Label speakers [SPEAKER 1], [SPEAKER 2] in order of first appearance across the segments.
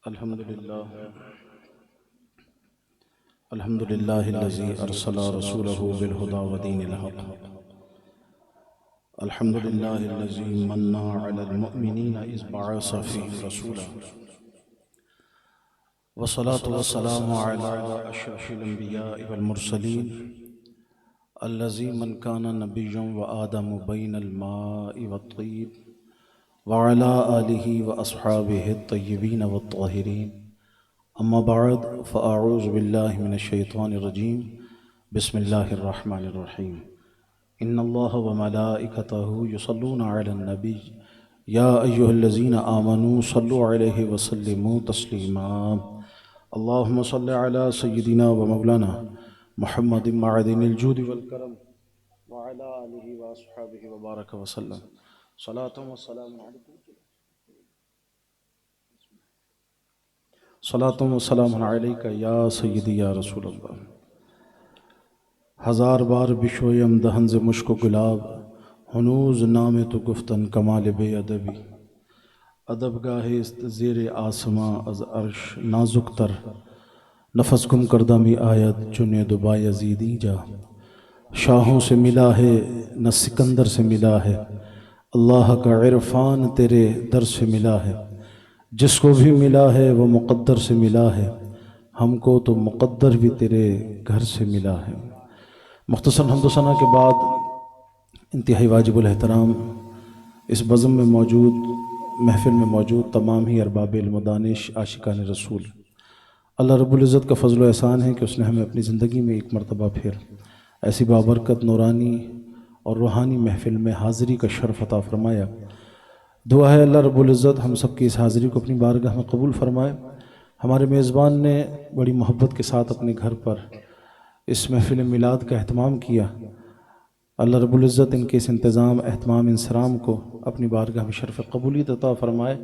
[SPEAKER 1] الحمد لله الحمد لله الذي أرسل رسوله بالهدى ودين الحق. الحمد لله الذي من على المؤمنين إذ بعث فيهم رسولا. والصلاة والسلام على أشرف الأنبياء والمرسلين الذي من كان نبيا وآدم بين الماء والطين وعلى آله وأصحابه الطيبين والطاهرين. اما بعد فاعوذ باللہ من الشیطان الرجیم. بسم اللہ الرحمن الرحیم. ان اللہ وملائکتہ یصلون علی النبی یا ایہا الذین آمنوا صلوا علیہ وسلموا تسلیما. اللہم صل علی سیدنا ومولانا محمد معدن الجود والکرم وعلی آلہ واصحابہ وبارک وسلم. صلاۃ وسلام علیکم صلاۃ و سلام علیکہ یا سیدی یا رسول اللہ. ہزار بار بشویم دہن ز مشک و گلاب، ہنوز نام تو گفتن کمال بے ادبی. ادب گاہ است زیر آسماں از عرش نازک تر، نفس گم کردہ می آید چنے دبا یزیدی جا. شاہوں سے ملا ہے نہ سکندر سے ملا ہے، اللہ کا عرفان تیرے در سے ملا ہے. جس کو بھی ملا ہے وہ مقدر سے ملا ہے، ہم کو تو مقدر بھی تیرے گھر سے ملا ہے. مختصر حمد و ثنا کے بعد انتہائی واجب الاحترام اس بزم میں موجود، محفل میں موجود تمام ہی ارباب علم و دانش عاشقان رسول، اللہ رب العزت کا فضل و احسان ہے کہ اس نے ہمیں اپنی زندگی میں ایک مرتبہ پھر ایسی بابرکت نورانی اور روحانی محفل میں حاضری کا شرف عطا فرمایا. دعا ہے اللہ رب العزت ہم سب کی اس حاضری کو اپنی بارگاہ میں قبول فرمائے. ہمارے میزبان نے بڑی محبت کے ساتھ اپنے گھر پر اس محفل میلاد کا اہتمام کیا. اللہ رب العزت ان کے اس انتظام، اہتمام، انصرام کو اپنی بارگاہ میں شرف قبولیت عطا فرمائے.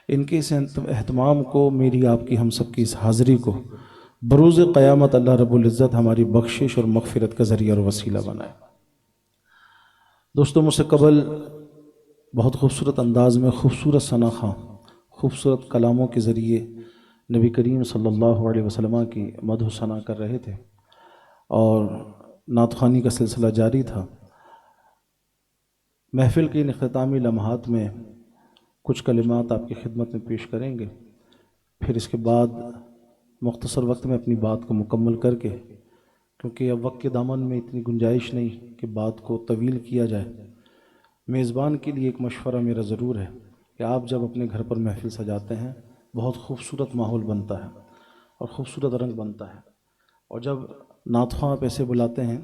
[SPEAKER 1] ان کے اس اہتمام کو، میری آپ کی، ہم سب کی اس حاضری کو بروز قیامت اللہ رب العزت ہماری بخشش اور مغفرت کا ذریعہ اور وسیلہ بنائے. دوستوں، مجھ سے قبل بہت خوبصورت انداز میں، خوبصورت ثناخواں، خوبصورت کلاموں کے ذریعے نبی کریم صلی اللہ علیہ وسلم کی مدح و ثنا کر رہے تھے اور نعت خوانی کا سلسلہ جاری تھا. محفل کے ان اختتامی لمحات میں کچھ کلمات آپ کی خدمت میں پیش کریں گے. پھر اس کے بعد مختصر وقت میں اپنی بات کو مکمل کر کے، کیونکہ اب وقت کے دامن میں اتنی گنجائش نہیں کہ بات کو طویل کیا جائے، میزبان کے لیے ایک مشورہ میرا ضرور ہے کہ آپ جب اپنے گھر پر محفل سجاتے ہیں بہت خوبصورت ماحول بنتا ہے اور خوبصورت رنگ بنتا ہے، اور جب نعت خواں آپ ایسے بلاتے ہیں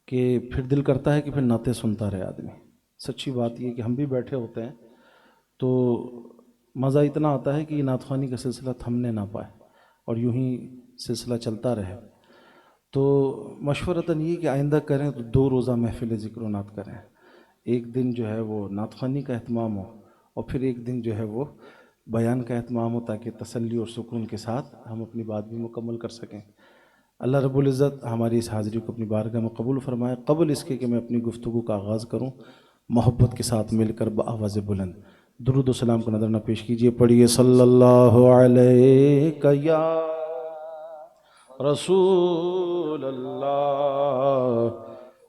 [SPEAKER 1] کہ پھر دل کرتا ہے کہ پھر نعتیں سنتا رہے آدمی. سچی بات یہ کہ ہم بھی بیٹھے ہوتے ہیں تو مزہ اتنا آتا ہے کہ یہ نعت خوانی کا سلسلہ تھمنے نہ پائے اور یوں ہی سلسلہ چلتا رہے. تو مشورتاً یہ کہ آئندہ کریں تو 2 روزہ محفل ذکر و نعت کریں. ایک دن جو ہے وہ نعت خوانی کا اہتمام ہو اور پھر ایک دن جو ہے وہ بیان کا اہتمام ہو، تاکہ تسلی اور سکون کے ساتھ ہم اپنی بات بھی مکمل کر سکیں. اللہ رب العزت ہماری اس حاضری کو اپنی بارگاہ میں قبول فرمائے. قبل اس کے کہ میں اپنی گفتگو کا آغاز کروں، محبت کے ساتھ مل کر بآواز بلند درود و سلام کو نظر نہ پیش کیجئے. پڑھیے صلی اللہ علیہ یا رسول اللہ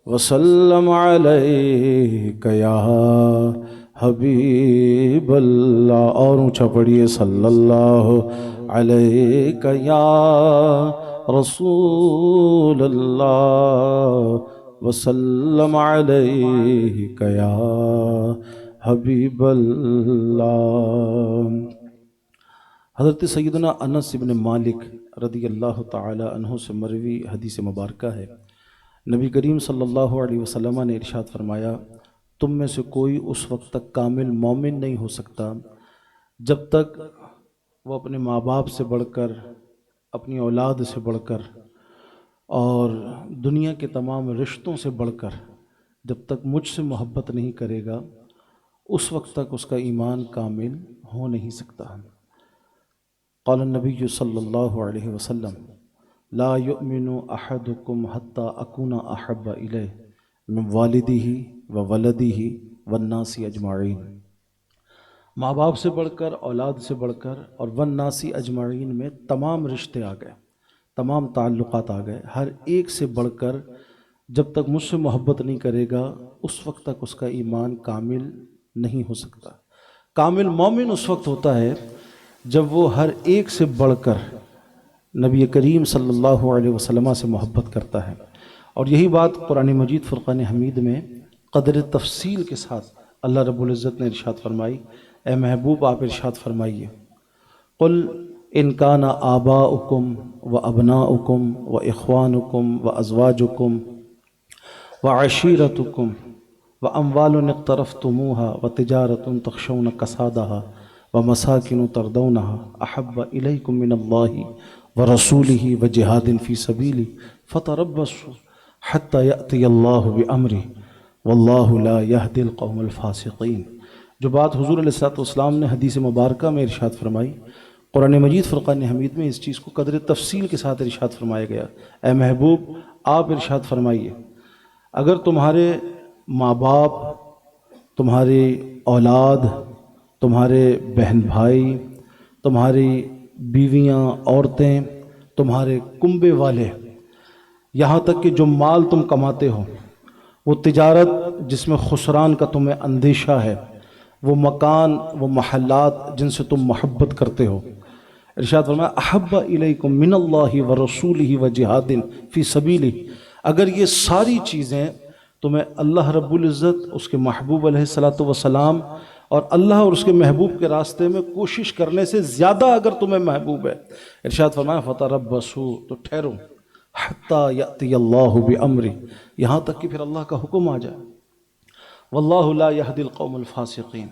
[SPEAKER 1] وسلم علیک یا حبیب اللہ. اور اونچا پڑھیے صلی اللہ علیک یا رسول اللہ وسلم علیک یا حبیب اللہ. حضرت سیدنا انس بن مالک رضی اللہ تعالی عنہ سے مروی حدیث مبارکہ ہے، نبی کریم صلی اللہ علیہ وسلم نے ارشاد فرمایا، تم میں سے کوئی اس وقت تک کامل مومن نہیں ہو سکتا جب تک وہ اپنے ماں باپ سے بڑھ کر، اپنی اولاد سے بڑھ کر اور دنیا کے تمام رشتوں سے بڑھ کر جب تک مجھ سے محبت نہیں کرے گا، اس وقت تک اس کا ایمان کامل ہو نہیں سکتا. قال النبی صلی اللہ علیہ وسلم لا یؤمن احدکم حتی اکون احب الیہ من والدہ و ولدہ والناس اجمعین. ماں باپ سے بڑھ کر، اولاد سے بڑھ کر، اور والناسی اجمعین میں تمام رشتے آ گئے، تمام تعلقات آ گئے۔ ہر ایک سے بڑھ کر جب تک مجھ سے محبت نہیں کرے گا اس وقت تک اس کا ایمان کامل نہیں ہو سکتا۔ کامل مومن اس وقت ہوتا ہے جب وہ ہر ایک سے بڑھ کر نبی کریم صلی اللہ علیہ وسلم سے محبت کرتا ہے۔ اور یہی بات قرآن مجید فرقان حمید میں قدر تفصیل کے ساتھ اللہ رب العزت نے ارشاد فرمائی۔ اے محبوب آپ ارشاد فرمائیے، قل ان کان آباؤکم و ابناؤکم و اخوانکم و ازواجکم و عشیرتکم و اموال اقترفتموها و تجارت تخشون کسادها و مساکن ترضونها احب الیکم من اللہ و رسولہ و جہاد فی سبیلہ فتربصوا حتی یأتی اللہ بامرہ واللہ لا یہدی القوم الفاسقین۔ جو بات حضور علیہ الصلوۃ والسلام نے حدیث مبارکہ میں ارشاد فرمائی، قرآن مجید فرقان حمید میں اس چیز کو قدر تفصیل کے ساتھ ارشاد فرمایا گیا۔ اے محبوب آپ ارشاد فرمائیے، اگر تمہارے ماں باپ، تمہاری اولاد، تمہارے بہن بھائی، تمہاری بیویاں، عورتیں، تمہارے کنبے والے، یہاں تک کہ جو مال تم کماتے ہو، وہ تجارت جس میں خسران کا تمہیں اندیشہ ہے، وہ مکان، وہ محلات جن سے تم محبت کرتے ہو، ارشاد فرمایا احب الیکم من اللہ و رسولہ و جہاد فی سبیلہ، اگر یہ ساری چیزیں تمہیں اللہ رب العزت، اس کے محبوب علیہ الصلوۃ والسلام اور اللہ اور اس کے محبوب کے راستے میں کوشش کرنے سے زیادہ اگر تمہیں محبوب ہے، ارشاد فرمایا فتربصوا، تو ٹھہرو، حتی یأتی اللہ بامرہ، یہاں تک کہ پھر اللہ کا حکم آ جائے، واللہ لا یہدی القوم الفاسقین۔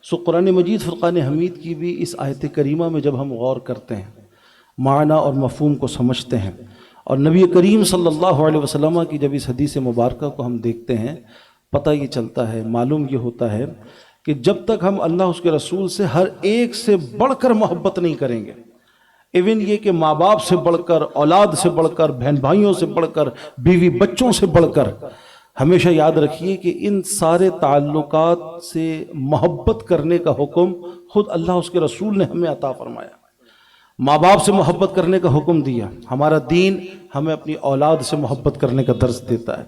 [SPEAKER 1] سو قرآن مجید فرقان حمید کی بھی اس آیت کریمہ میں جب ہم غور کرتے ہیں، معنی اور مفہوم کو سمجھتے ہیں، اور نبی کریم صلی اللہ علیہ وسلم کی جب اس حدیث مبارکہ کو ہم دیکھتے ہیں، پتہ یہ چلتا ہے، معلوم یہ ہوتا ہے کہ جب تک ہم اللہ اس کے رسول سے ہر ایک سے بڑھ کر محبت نہیں کریں گے، ایون یہ کہ ماں باپ سے بڑھ کر، اولاد سے بڑھ کر، بہن بھائیوں سے بڑھ کر، بیوی بچوں سے بڑھ کر، ہمیشہ یاد رکھیے کہ ان سارے تعلقات سے محبت کرنے کا حکم خود اللہ اس کے رسول نے ہمیں عطا فرمایا۔ ماں باپ سے محبت کرنے کا حکم دیا، ہمارا دین ہمیں اپنی اولاد سے محبت کرنے کا درس دیتا ہے،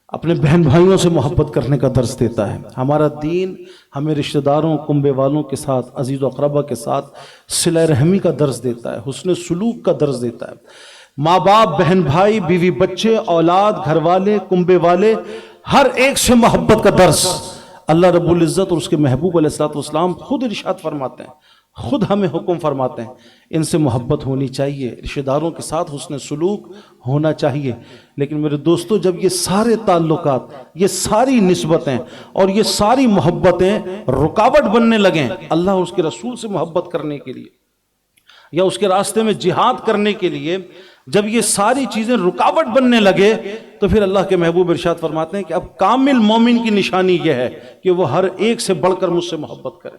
[SPEAKER 1] اپنے بہن بھائیوں سے محبت کرنے کا درس دیتا ہے، ہمارا دین ہمیں رشتہ داروں، کنبے والوں کے ساتھ، عزیز و اقربا کے ساتھ صلہ رحمی کا درس دیتا ہے، حسن سلوک کا درس دیتا ہے۔ ماں باپ، بہن بھائی، بیوی بچے، اولاد، گھر والے، کنبے والے، ہر ایک سے محبت کا درس اللہ رب العزت اور اس کے محبوب علیہ الصلوۃ والسلام خود ارشاد فرماتے ہیں، خود ہمیں حکم فرماتے ہیں، ان سے محبت ہونی چاہیے، رشتہ داروں کے ساتھ حسن سلوک ہونا چاہیے۔ لیکن میرے دوستو، جب یہ سارے تعلقات، یہ ساری نسبتیں اور یہ ساری محبتیں رکاوٹ بننے لگیں اللہ اور اس کے رسول سے محبت کرنے کے لیے یا اس کے راستے میں جہاد کرنے کے لیے، جب یہ ساری چیزیں رکاوٹ بننے لگے تو پھر اللہ کے محبوب ارشاد فرماتے ہیں کہ اب کامل مومن کی نشانی یہ ہے کہ وہ ہر ایک سے بڑھ کر مجھ سے محبت کرے،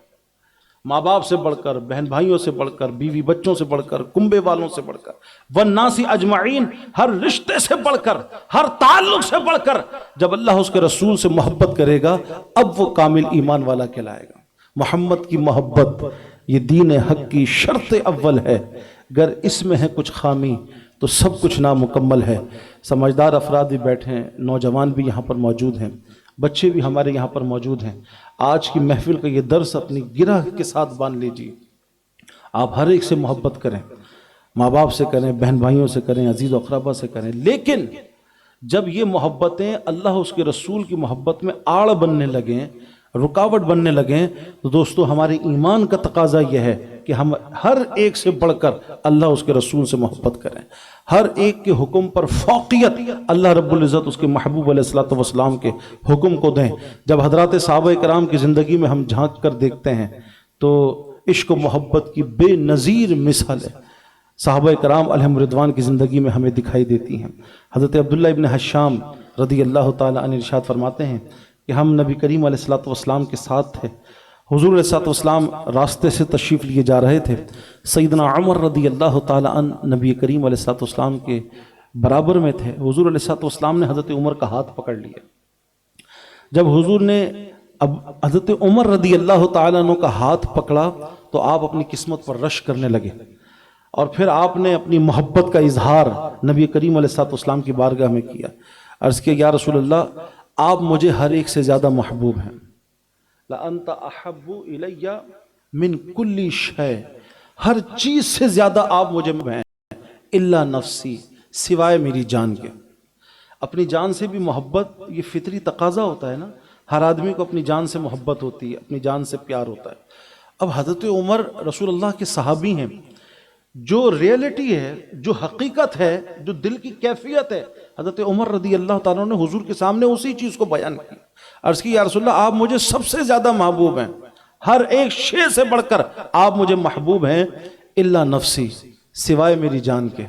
[SPEAKER 1] ماں باپ سے بڑھ کر، بہن بھائیوں سے بڑھ کر، بیوی بچوں سے بڑھ کر، کنبے والوں سے بڑھ کر، والناس اجمعین، ہر رشتے سے بڑھ کر، ہر تعلق سے بڑھ کر جب اللہ اس کے رسول سے محبت کرے گا اب وہ کامل ایمان والا کہلائے گا۔ محمد کی محبت یہ دین حق کی شرط اول ہے، اگر اس میں ہے کچھ خامی تو سب کچھ نامکمل ہے۔ سمجھدار افراد بھی بیٹھے ہیں، نوجوان بھی یہاں پر موجود ہیں، بچے بھی ہمارے یہاں پر موجود ہیں۔ آج کی محفل کا یہ درس اپنی گرہ کے ساتھ باندھ لیجیے، آپ ہر ایک سے محبت کریں، ماں باپ سے کریں، بہن بھائیوں سے کریں، عزیز و اقربا سے کریں، لیکن جب یہ محبتیں اللہ اس کے رسول کی محبت میں آڑ بننے لگیں، رکاوٹ بننے لگیں، تو دوستو ہمارے ایمان کا تقاضا یہ ہے کہ ہم ہر ایک سے بڑھ کر اللہ اس کے رسول سے محبت کریں، ہر ایک کے حکم پر فوقیت اللہ رب العزت اس کے محبوب علیہ الصلوۃ والسلام کے حکم کو دیں۔ جب حضرات صحابہ کرام کی زندگی میں ہم جھانک کر دیکھتے ہیں تو عشق و محبت کی بے نظیر مثال ہے، صحابہ کرام علیہم رضوان کی زندگی میں ہمیں دکھائی دیتی ہیں۔ حضرت عبداللہ ابن حشام رضی اللہ تعالی عنہ ارشاد فرماتے ہیں کہ ہم نبی کریم علیہ الصلوۃ والسلام کے ساتھ تھے، حضور علیہ الصلوۃ والسلام راستے سے تشریف لیے جا رہے تھے، سیدنا عمر رضی اللہ تعالی عنہ نبی کریم علیہ الصلوۃ والسلام کے برابر میں تھے۔ حضور علیہ الصلوۃ والسلام نے حضرت عمر کا ہاتھ پکڑ لیا، جب حضور نے اب حضرت عمر رضی اللہ تعالیٰ عنہ کا ہاتھ پکڑا تو آپ اپنی قسمت پر رش کرنے لگے، اور پھر آپ نے اپنی محبت کا اظہار نبی کریم علیہ الصلوۃ والسلام کی بارگاہ میں کیا، عرض کیا یا رسول اللہ آپ مجھے ہر ایک سے زیادہ محبوب ہیں، لَأَنْتَ أَحَبُّ إِلَيَّ مِنْ كُلِّ شَيْءٍ، ہر چیز سے زیادہ آپ مجھے ہیں، إِلَّا نَفْسِي، سوائے میری جان کے۔ اپنی جان سے بھی محبت یہ فطری تقاضا ہوتا ہے نا، ہر آدمی کو اپنی جان سے محبت ہوتی ہے، اپنی جان سے پیار ہوتا ہے۔ اب حضرت عمر رسول اللہ کے صحابی ہیں، جو ریئلٹی ہے، جو حقیقت ہے، جو دل کی کیفیت ہے، حضرت عمر رضی اللہ تعالیٰ نے حضور کے سامنے اسی چیز کو بیان کی، عرض کی یا رسول اللہ آپ مجھے سب سے زیادہ محبوب ہیں، ہر ایک شے سے بڑھ کر آپ مجھے محبوب ہیں، الا نفسی، سوائے میری جان کے۔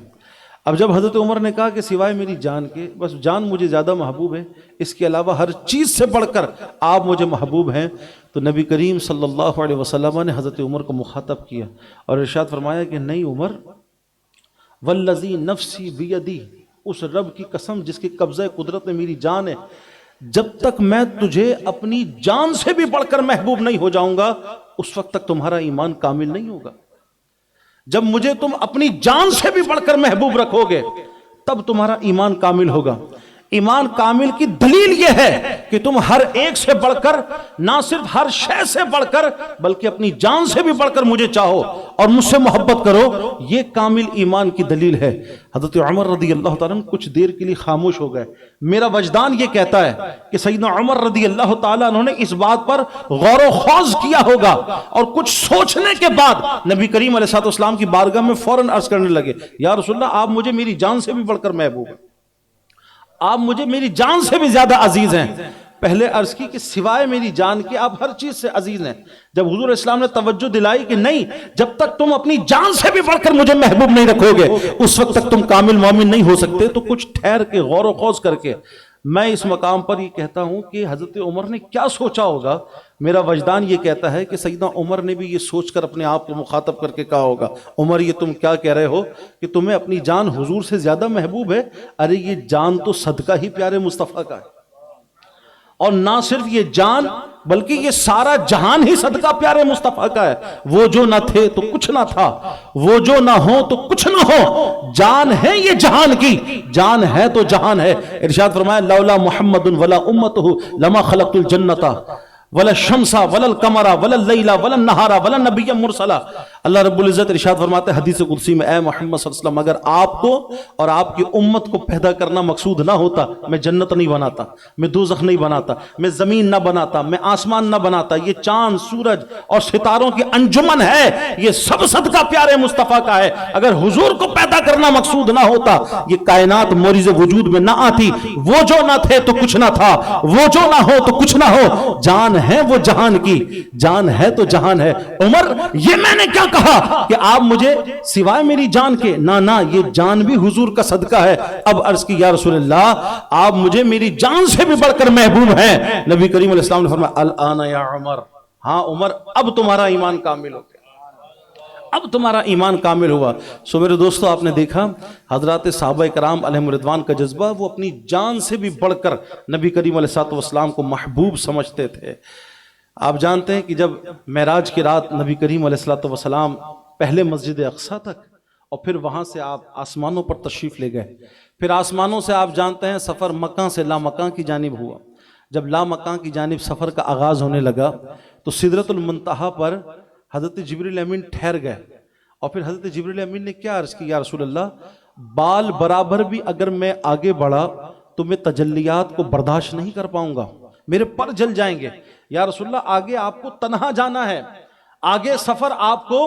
[SPEAKER 1] اب جب حضرت عمر نے کہا کہ سوائے میری جان کے، بس جان مجھے زیادہ محبوب ہے، اس کے علاوہ ہر چیز سے بڑھ کر آپ مجھے محبوب ہیں، تو نبی کریم صلی اللہ علیہ وسلم نے حضرت عمر کو مخاطب کیا اور ارشاد فرمایا کہ نہیں عمر، والذی نفسی بیدی، اس رب کی قسم جس کی قبضہ قدرت میں میری جان ہے، جب تک میں تجھے اپنی جان سے بھی بڑھ کر محبوب نہیں ہو جاؤں گا اس وقت تک تمہارا ایمان کامل نہیں ہوگا۔ جب مجھے تم اپنی جان سے بھی بڑھ کر محبوب رکھو گے تب تمہارا ایمان کامل ہوگا۔ ایمان کامل کی دلیل یہ ہے کہ تم ہر ایک سے بڑھ کر، نہ صرف ہر شے سے بڑھ کر بلکہ اپنی جان سے بھی بڑھ کر مجھے چاہو اور مجھ سے محبت کرو، یہ کامل ایمان کی دلیل ہے۔ حضرت عمر رضی اللہ تعالیٰ عنہ کچھ دیر کے لیے خاموش ہو گئے۔ میرا وجدان یہ کہتا ہے کہ سیدنا عمر رضی اللہ تعالیٰ عنہ نے اس بات پر غور و خوض کیا ہوگا اور کچھ سوچنے کے بعد نبی کریم علیہ الصلوۃ والسلام کی بارگاہ میں فوراً عرض کرنے لگے یا رسول اللہ آپ مجھے میری جان سے بھی بڑھ کر محبوب ہیں، آپ مجھے میری جان سے بھی زیادہ عزیز ہیں۔ پہلے عرض کی کہ سوائے میری جان کے آپ ہر چیز سے عزیز ہیں۔ جب حضور اسلام نے توجہ دلائی کہ نہیں، جب تک تم اپنی جان سے بھی بڑھ کر مجھے محبوب نہیں رکھو گے اس وقت تک تم کامل مومن نہیں ہو سکتے، تو کچھ ٹھہر کے غور و خوض کر کے میں اس مقام پر یہ کہتا ہوں کہ حضرت عمر نے کیا سوچا ہوگا۔ میرا وجدان یہ کہتا ہے کہ سیدنا عمر نے بھی یہ سوچ کر اپنے آپ کو مخاطب کر کے کہا ہوگا عمر یہ تم کیا کہہ رہے ہو کہ تمہیں اپنی جان حضور سے زیادہ محبوب ہے؟ ارے یہ جان تو صدقہ ہی پیارے مصطفیٰ کا ہے، اور نہ صرف یہ جان بلکہ یہ سارا جہان ہی صدقہ پیارے مصطفیٰ کا ہے۔ وہ جو نہ تھے تو کچھ نہ تھا، وہ جو نہ ہو تو کچھ نہ ہو، جان ہے یہ جہان کی، جان ہے تو جہان ہے۔ ارشاد فرمایا لولا محمد ولا امتہ لما خلقت الجنت ولا الشمس ولا القمر ولا اللیل ولا النہار ولا نبی مرسلا۔ اللہ رب العزت ارشاد فرماتے ہیں حدیث قدسی میں اے محمد صلی اللہ علیہ وسلم اگر آپ کو اور آپ کی امت کو پیدا کرنا مقصود نہ ہوتا میں جنت نہیں بناتا، میں دوزخ نہیں بناتا، میں زمین نہ بناتا، میں آسمان نہ بناتا۔ یہ چاند سورج اور ستاروں کی انجمن ہے، یہ سب صدقہ پیارے مصطفیٰ کا ہے۔ اگر حضور کو پیدا کرنا مقصود نہ ہوتا یہ کائنات موریز وجود میں نہ آتی۔ وہ جو نہ تھے تو کچھ نہ تھا، وہ جو نہ ہو تو کچھ نہ ہو، جان ہے وہ جہان کی، جان ہے تو جہان ہے۔ عمر یہ میں نے کیا کہا کہ آپ مجھے سوائے میری جان کے، نہ یہ جان بھی حضور کا صدقہ ہے۔ اب عرض کی یا رسول اللہ آپ مجھے میری جان سے بھی بڑھ کر محبوب ہیں۔ نبی کریم علیہ السلام نے فرمایا الآن یا عمر، ہاں عمر اب تمہارا ایمان کامل ہو گیا، اب تمہارا ایمان کامل ہوا۔ سو میرے دوستو آپ نے دیکھا حضرات صحابہ کرام علیہم رضوان کا جذبہ، وہ اپنی جان سے بھی بڑھ کر نبی کریم علیہ الصلوۃ والسلام کو محبوب سمجھتے تھے۔ آپ جانتے ہیں کہ جب معراج کی رات نبی کریم علیہ الصلوۃ والسلام پہلے مسجد اقصیٰ تک اور پھر وہاں سے آپ آسمانوں پر تشریف لے گئے، پھر آسمانوں سے آپ جانتے ہیں سفر مکہ سے لامکاں کی جانب ہوا۔ جب لامکاں کی جانب سفر کا آغاز ہونے لگا تو سدرۃ المنتہا پر حضرت جبریل امین ٹھہر گئے، اور پھر حضرت جبریل امین نے کیا عرض کی یا رسول اللہ بال برابر بھی اگر میں آگے بڑھا تو میں تجلیات کو برداشت نہیں کر پاؤں گا، میرے پر جل جائیں گے۔ یا رسول اللہ آگے آپ کو تنہا جانا ہے، آگے سفر آپ کو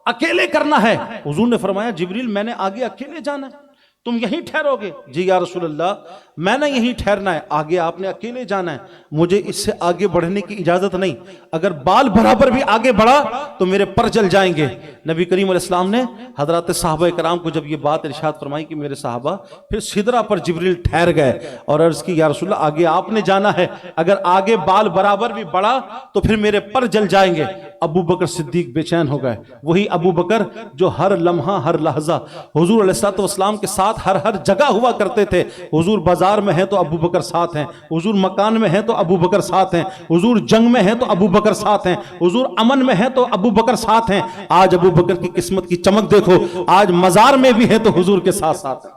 [SPEAKER 1] اکیلے کرنا ہے۔ حضور نے فرمایا جبریل میں نے آگے اکیلے جانا ہے، تم یہیں ٹھہرو گے؟ جی یا رسول اللہ میں نے یہیں ٹھہرنا ہے، آگے آپ نے اکیلے جانا ہے، مجھے اس سے آگے بڑھنے کی اجازت نہیں، اگر بال برابر بھی آگے بڑھا تو میرے پر جل جائیں گے۔ نبی کریم علیہ السلام نے حضرات صحابہ کرام کو جب یہ بات ارشاد فرمائی کہ میرے صحابہ، پھر سدرہ پر جبریل ٹھہر گئے اور عرض کی یا رسول اللہ آگے آپ نے جانا ہے، اگر آگے بال برابر بھی بڑھا تو پھر میرے پر جل جائیں گے۔ ابو بکر صدیق بے چین ہو گئے، وہی ابو بکر جو ہر لمحہ ہر لحظہ حضور علیہ الصلوۃ والسلام کے ساتھ ساتھ ہر جگہ ہوا کرتے تھے. حضور بازار میں ہیں تو ابو بکر ساتھ ہیں, حضور مکان میں ہیں تو ابو بکر ساتھ ہیں, حضور جنگ میں ہیں تو ابو بکر ساتھ ہیں, حضور امن میں ہیں تو ابو بکر ساتھ ہیں. آج ابو بکر کی قسمت کی چمک دیکھو, آج مزار میں بھی ہے تو حضور کے ساتھ ساتھ ہیں.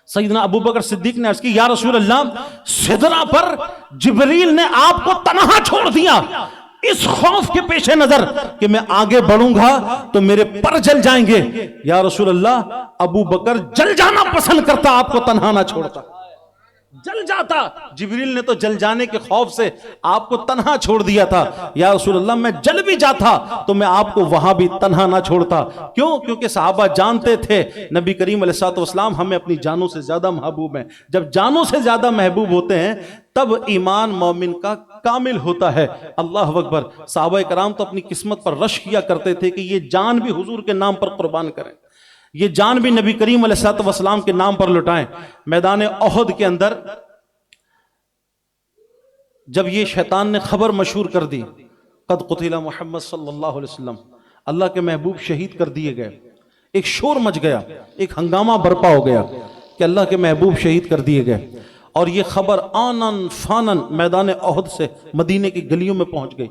[SPEAKER 1] سیدنا ابو بکر صدیق نے عرض کی یا رسول اللہ, سدرہ پر جبریل نے آپ کو تنہا چھوڑ دیا اس خوف کے پیش نظر کہ میں آگے بڑھوں گا تو میرے پر جل جائیں گے. یا رسول اللہ, ابو بکر جل جانا پسند کرتا, آپ کو تنہا نہ چھوڑتا, جل جاتا. جبریل نے تو جل جانے کے خوف سے آپ کو تنہا چھوڑ دیا تھا. یا رسول اللہ, میں جل بھی جاتا تو میں آپ کو وہاں بھی تنہا نہ چھوڑتا. کیوں؟ کیونکہ صحابہ جانتے تھے نبی کریم علیہ الصلوۃ والسلام ہمیں اپنی جانوں سے زیادہ محبوب ہیں. جب جانوں سے زیادہ محبوب ہوتے ہیں تب ایمان مومن کا کامل ہوتا ہے. اللہ اکبر. صحابہ کرام تو اپنی قسمت پر رش کیا کرتے تھے کہ یہ جان بھی حضور کے نام پر قربان کریں, یہ جان بھی نبی کریم علیہ الصلوۃ والسلام کے نام پر لٹائیں. میدان احد کے اندر جب یہ شیطان نے خبر مشہور کر دی قد قتل محمد صلی اللہ علیہ وسلم, اللہ کے محبوب شہید کر دیے گئے, ایک شور مچ گیا, ایک ہنگامہ برپا ہو گیا کہ اللہ کے محبوب شہید کر دیے گئے. اور یہ خبر آنن فانن میدان احد سے مدینے کی گلیوں میں پہنچ گئی.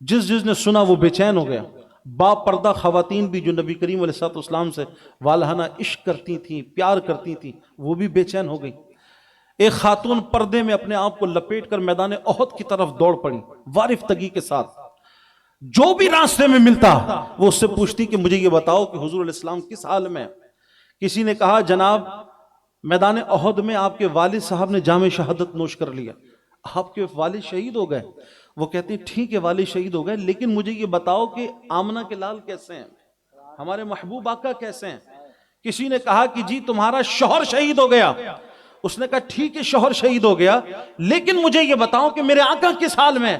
[SPEAKER 1] جس نے سنا وہ بے چین ہو گیا. با پردہ خواتین بھی جو نبی کریم علیہ الصلوۃ والسلام سے والہانہ عشق کرتی تھیں, پیار کرتی تھیں, وہ بھی بے چین ہو گئی. ایک خاتون پردے میں اپنے آپ کو لپیٹ کر میدان احد کی طرف دوڑ پڑی وارفتگی کے ساتھ. جو بھی راستے میں ملتا وہ اس سے پوچھتی کہ مجھے یہ بتاؤ کہ حضور علیہ السلام کس حال میں. کسی نے کہا جناب میدان احد میں آپ کے والد صاحب نے جام شہادت نوش کر لیا, آپ کے والد شہید ہو گئے. وہ کہتے ہیں ٹھیک ہے والد شہید ہو گئے, لیکن مجھے یہ بتاؤ کہ آمنہ کے لال کیسے ہیں, ہمارے محبوب آقا کیسے ہیں. کسی نے کہا کہ جی تمہارا شوہر شہید ہو گیا. اس نے کہا ٹھیک ہے شوہر شہید ہو گیا, لیکن مجھے یہ بتاؤ کہ میرے آقا کس حال میں.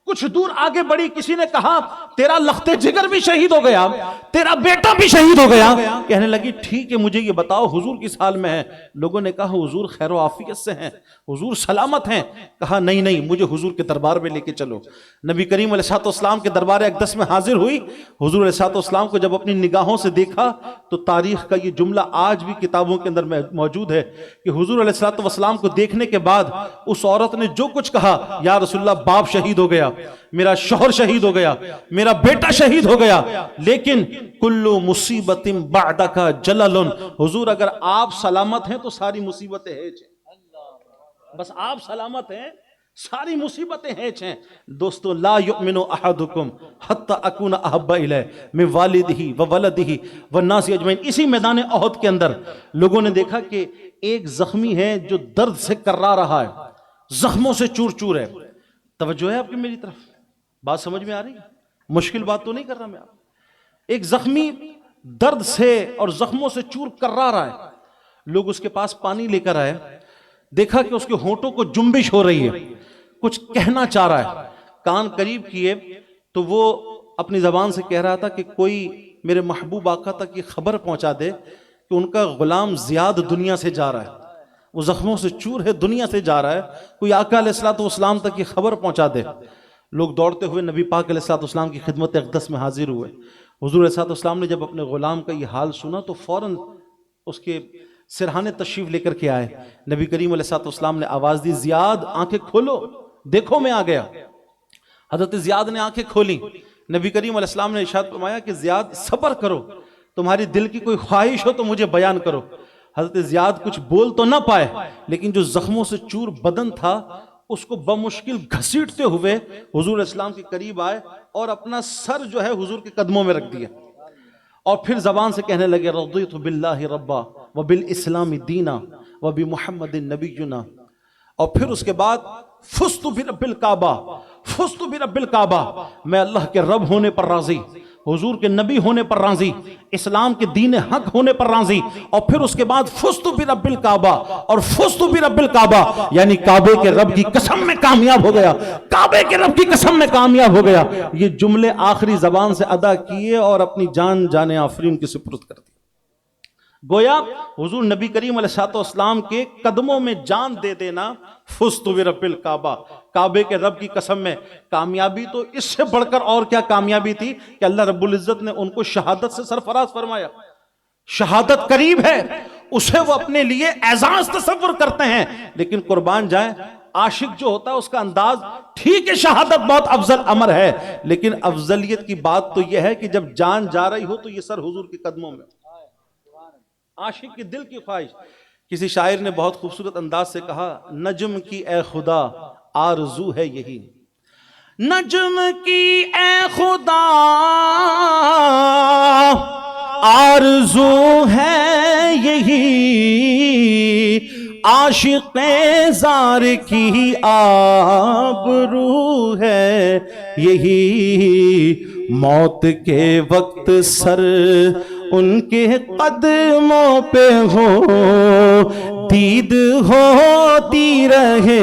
[SPEAKER 1] کچھ دور آگے بڑھی, کسی نے کہا تیرا لخت جگر بھی شہید ہو گیا, تیرا بیٹا بھی شہید ہو گیا. کہنے لگی ٹھیک ہے مجھے یہ بتاؤ حضور کس حال میں ہے. لوگوں نے کہا حضور خیر و عافیت سے ہیں, حضور سلامت ہیں. کہا نہیں مجھے حضور کے دربار میں لے کے چلو. نبی کریم علیہ الصلوۃ والسلام کے دربار اقدس میں حاضر ہوئی. حضور علیہ الصلوۃ والسلام کو جب اپنی نگاہوں سے دیکھا تو تاریخ کا یہ جملہ آج بھی کتابوں کے اندر موجود ہے کہ حضور علیہ الصلوۃ والسلام کو دیکھنے کے بعد اس عورت نے جو کچھ کہا, یا رسول اللہ باپ شہید ہو گیا, میرا شوہر شہید ہو گیا, میرا بیٹا شہید ہو گیا, لیکن کلو مصیبت بعدک جلل. حضور اگر آپ سلامت ہیں تو ساری مصیبتیں ہیں, بس آپ سلامت ہیں ساری مصیبتیں ہیں. دوستو لا یؤمن احدکم حتی اکون احب الیہ من والدہ وولدہ والناس اجمعین. اسی میدان احد کے اندر لوگوں نے دیکھا کہ ایک زخمی ہے جو درد سے کرا رہا ہے, زخموں سے چور چور ہے. توجہ ہے آپ کی میری طرف, بات سمجھ میں آ رہی ہے, مشکل بات تو نہیں کر رہا میں. آپ ایک زخمی درد سے اور زخموں سے چور کرا رہا ہے. لوگ اس کے پاس پانی لے کر آئے, دیکھا کہ اس کے ہونٹوں کو جنبش ہو رہی ہے, کچھ کہنا چاہ رہا ہے. کان قریب کیے تو وہ اپنی زبان سے کہہ رہا تھا کہ کوئی میرے محبوب آقا تک یہ خبر پہنچا دے کہ ان کا غلام زیاد دنیا سے جا رہا ہے, وہ زخموں سے چور ہے, دنیا سے جا رہا ہے, کوئی آقا علیہ الصلوۃ والسلام تک یہ خبر پہنچا دے. لوگ دوڑتے ہوئے نبی پاک علیہ الصلوۃ والسلام کی خدمت اقدس میں حاضر ہوئے. حضور علیہ الصلوۃ والسلام نے جب اپنے غلام کا یہ حال سنا تو فوراً اس کے سرہانے تشریف لے کر کے آئے. نبی کریم علیہ الصلوۃ والسلام نے آواز دی, زیاد آنکھیں کھولو, دیکھو میں آ گیا. حضرت زیاد نے آنکھیں کھولی. نبی کریم علیہ السلام نے ارشاد فرمایا کہ زیاد صبر کرو, تمہاری دل کی کوئی خواہش ہو تو مجھے بیان کرو. حضرت زیاد کچھ بول تو نہ پائے, لیکن جو زخموں سے چور بدن تھا اس کو بمشکل گھسیٹتے ہوئے حضور اسلام کے قریب آئے اور اپنا سر جو ہے حضور کے قدموں میں رکھ دیا, اور پھر زبان سے کہنے لگے رضیت باللہ ربا وبالاسلام دینا وبمحمد نبینا. اور پھر اس کے بعد فزت برب الکعبہ, فزت برب الکعبہ, میں اللہ کے رب ہونے پر راضی, حضور کے نبی ہونے پر راضی, اسلام کے دین حق ہونے پر راضی. اور پھر اس کے بعد فزت برب الکعبہ, اور فزت برب الکعبہ یعنی کعبے کے رب کی قسم میں کامیاب ہو گیا, کعبے کے رب کی قسم میں کامیاب ہو گیا. یہ جملے آخری زبان سے ادا کیے اور اپنی جان جان آفرین کے سپرد کر دی. گویا حضور نبی کریم علیہ الصلوۃ والسلام کے قدموں میں جان دے دینا فزت برب الکعبہ, کعبے کے رب کی قسم میں کامیابی. تو اس سے بڑھ کر اور کیا کامیابی تھی کہ اللہ رب العزت نے ان کو شہادت سے سرفراز فرمایا. شہادت قریب ہے, اسے وہ اپنے لیے اعزاز تصور کرتے ہیں، لیکن قربان جائیں عاشق جو ہوتا ہے اس کا انداز ٹھیک ہے، شہادت بہت افضل امر ہے، لیکن افضلیت کی بات تو یہ ہے کہ جب جان جا رہی ہو تو یہ سر حضور کے قدموں میں، عاشق کے دل کی خواہش۔ کسی شاعر نے بہت خوبصورت انداز سے کہا، نجم کی اے خدا آرزو ہے یہی، نجم کی اے خدا آرزو ہے یہی، عاشق زار کی آبرو ہے یہی، موت کے وقت سر ان کے قدموں پہ ہو، دید ہوتی رہے،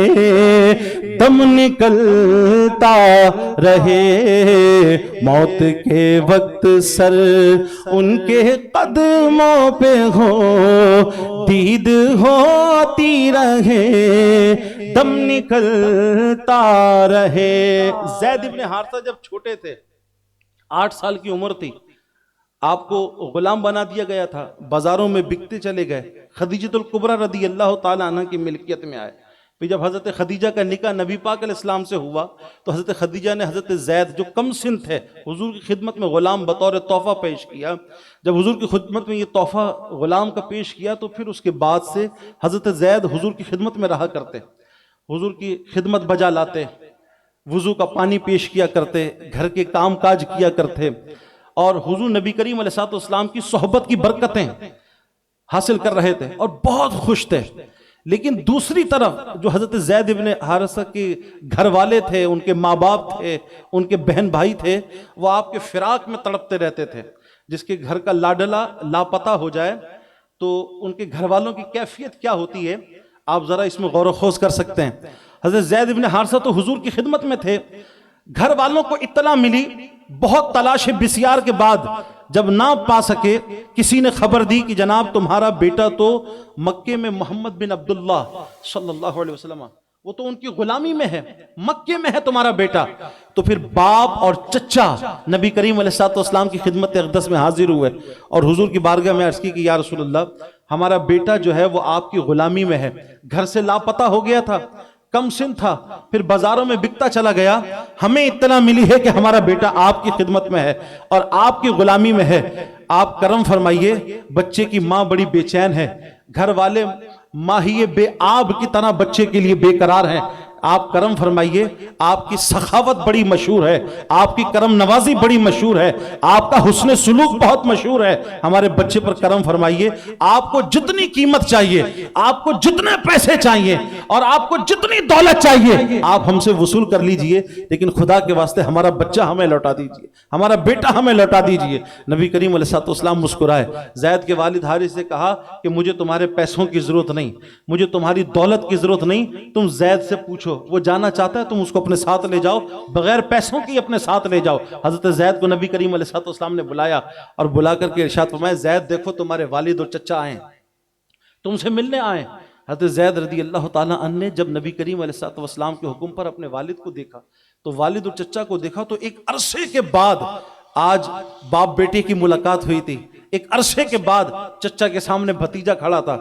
[SPEAKER 1] دم نکلتا رہے، موت کے وقت سر ان کے قدموں پہ ہو، دید ہوتی رہے، دم نکلتا رہے۔ زید ابن حارثہ جب چھوٹے تھے، 8 سال کی عمر تھی، آپ کو غلام بنا دیا گیا تھا، بازاروں میں بکتے چلے گئے، خدیجہ الکبریٰ رضی اللہ تعالیٰ عنہ کی ملکیت میں آئے۔ پھر جب حضرت خدیجہ کا نکاح نبی پاک علیہ السلام سے ہوا تو حضرت خدیجہ نے حضرت زید جو کم سن تھے حضور کی خدمت میں غلام بطور تحفہ پیش کیا۔ جب حضور کی خدمت میں یہ تحفہ غلام کا پیش کیا تو پھر اس کے بعد سے حضرت زید حضور کی خدمت میں رہا کرتے، حضور کی خدمت بجا لاتے، وضو کا پانی پیش کیا کرتے، گھر کے کام کاج کیا کرتے، اور حضور نبی کریم علیہ السلام کی صحبت کی برکتیں حاصل کر رہے تھے اور بہت خوش تھے۔ لیکن دوسری طرف جو حضرت زید ابن حارثہ کے گھر والے تھے، ان کے ماں باپ تھے، ان کے بہن بھائی تھے، وہ آپ کے فراق میں تڑپتے رہتے تھے۔ جس کے گھر کا لاڈلا لاپتہ ہو جائے تو ان کے گھر والوں کی کیفیت کیا ہوتی ہے، آپ ذرا اس میں غور و خوض کر سکتے ہیں۔ حضرت زید ابن حارثہ تو حضور کی خدمت میں تھے، گھر والوں کو اطلاع ملی، بہت تلاش بسیار کے بعد جب نہ پا سکے، کسی نے خبر دی کہ جناب تمہارا بیٹا تو مکے میں محمد بن عبداللہ صلی اللہ علیہ وسلم، وہ تو ان کی غلامی میں ہے، مکے میں ہے تمہارا بیٹا۔ تو پھر باپ اور چچا نبی کریم علیہ السلام کی خدمت اقدس میں حاضر ہوئے اور حضور کی بارگاہ میں عرض کی کہ یا رسول اللہ، ہمارا بیٹا جو ہے وہ آپ کی غلامی میں ہے، گھر سے لاپتہ ہو گیا تھا، کم سن تھا، پھر بازاروں میں بکتا چلا گیا، ہمیں اطلاع ملی ہے کہ ہمارا بیٹا آپ کی خدمت میں ہے اور آپ کی غلامی میں ہے، آپ کرم فرمائیے، بچے کی ماں بڑی بے چین ہے، گھر والے ماہی بے آب کی طرح بچے کے لیے بے قرار ہیں، آپ کرم فرمائیے، آپ کی سخاوت بڑی مشہور ہے، آپ کی کرم نوازی بڑی مشہور ہے، آپ کا حسن سلوک بہت مشہور ہے، ہمارے بچے پر کرم فرمائیے، آپ کو جتنی قیمت چاہیے، آپ کو جتنے پیسے چاہیے اور آپ کو جتنی دولت چاہیے آپ ہم سے وصول کر لیجئے، لیکن خدا کے واسطے ہمارا بچہ ہمیں لوٹا دیجئے، ہمارا بیٹا ہمیں لوٹا دیجئے۔ نبی کریم علیہ السلام مسکرائے، زید کے والد حارث سے کہا کہ مجھے تمہارے پیسوں کی ضرورت نہیں، مجھے تمہاری دولت کی ضرورت نہیں، تم زید سے پوچھو، وہ جانا چاہتا ہے تم اس کو اپنے ساتھ لے جاؤ، بغیر پیسوں کی اپنے ساتھ لے جاؤ۔ حضرت زید کو نبی کریم علیہ السلام نے بلایا اور بلا کر کے ارشاد فرمایا، زید دیکھو تمہارے والد اور چچا آئے ہیں، تم سے ملنے آئے۔ حضرت زید رضی اللہ تعالیٰ عنہ نے جب نبی کریم علیہ السلام کے حکم پر اپنے والد کو دیکھا تو والد اور چچا کو دیکھا تو ایک عرصے کے بعد آج باپ بیٹے کی ملاقات ہوئی تھی، ایک عرصے کے بعد چچا کے سامنے بھتیجا کھڑا تھا،